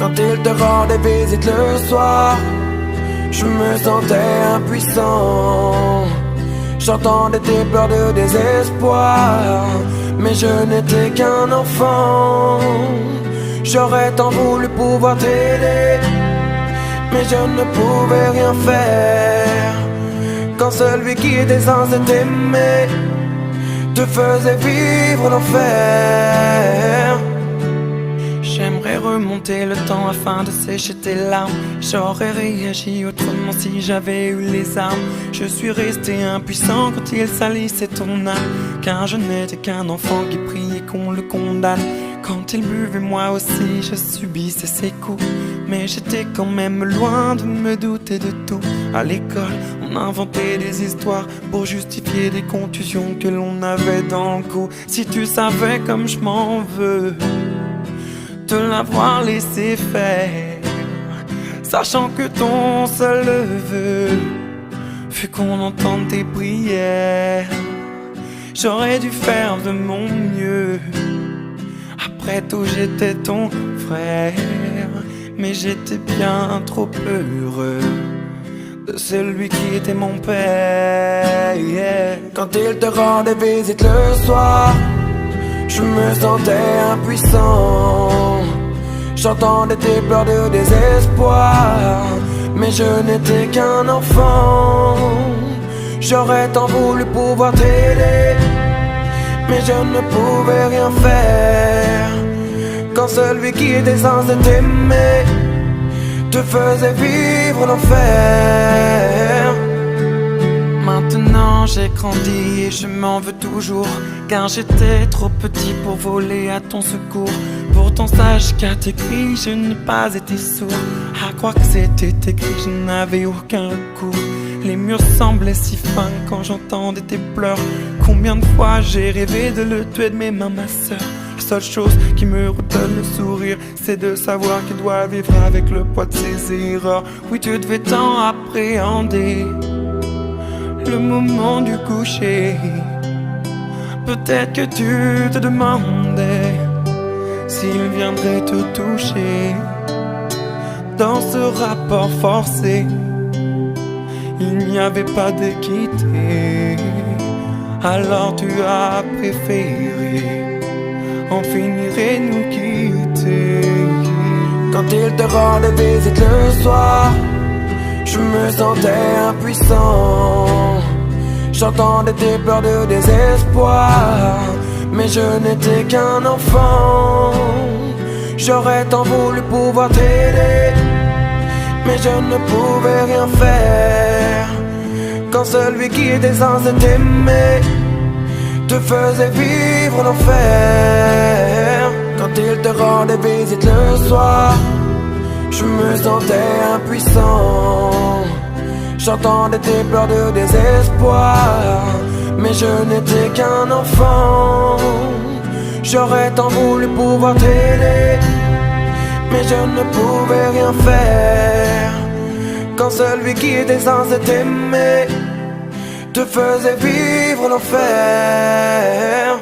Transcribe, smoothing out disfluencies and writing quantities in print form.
Quand il te rendait visite le soir, je me sentais impuissant. J'entendais tes pleurs de désespoir, mais je n'étais qu'un enfant. J'aurais tant voulu pouvoir t'aider, mais je ne pouvais rien faire. Quand celui qui était censé t'aimer te faisait vivre l'enfer. J'aimerais remonter le temps afin de sécher tes larmes. J'aurais réagi autrement si j'avais eu les armes. Je suis resté impuissant quand il salissait ton âme, car je n'étais qu'un enfant qui priait qu'on le condamne. Quand il buvait, moi aussi je subissais ses coups, mais j'étais quand même loin de me douter de tout. À l'école, on inventait des histoires pour justifier des contusions que l'on avait dans le cou. Si tu savais comme je m'en veux de l'avoir laissé faire, sachant que ton seul vœu fut qu'on entende tes prières. J'aurais dû faire de mon mieux. Après tout, j'étais ton frère, mais j'étais bien trop heureux de celui qui était mon père. Quand il te rendait visite le soir, je me sentais impuissant. J'entendais tes pleurs de désespoir, mais je n'étais qu'un enfant. J'aurais tant voulu pouvoir t'aider, mais je ne pouvais rien faire. Quand celui qui était censé t'aimer te faisait vivre l'enfer. Maintenant j'ai grandi et je m'en veux toujours, car j'étais trop petit pour voler à ton secours. Pourtant sache qu'à tes cris je n'ai pas été sourd. À croire que c'était écrit, je n'avais aucun recours. Les murs semblaient si fins quand j'entendais tes pleurs. Combien de fois j'ai rêvé de le tuer de mes mains, ma sœur. La seule chose qui me redonne le sourire, c'est de savoir qu'il doit vivre avec le poids de ses erreurs. Oui, tu devais tant appréhender le moment du coucher. Peut-être que tu te demandais s'il viendrait te toucher. Dans ce rapport forcé, il n'y avait pas d'équité. Alors tu as préféré en finir et nous quitter. Quand il te rendait visite le soir, je me sentais impuissant. J'entendais tes pleurs de désespoir, mais je n'étais qu'un enfant. J'aurais tant voulu pouvoir t'aider, mais je ne pouvais rien faire. Quand celui qui était censé t'aimer te faisait vivre l'enfer. Quand il te rendait visite le soir, je me sentais impuissant. J'entendais tes pleurs de désespoir, mais je n'étais qu'un enfant. J'aurais tant voulu pouvoir t'aider, mais je ne pouvais rien faire. Quand celui qui était censé t'aimer te faisait vivre l'enfer.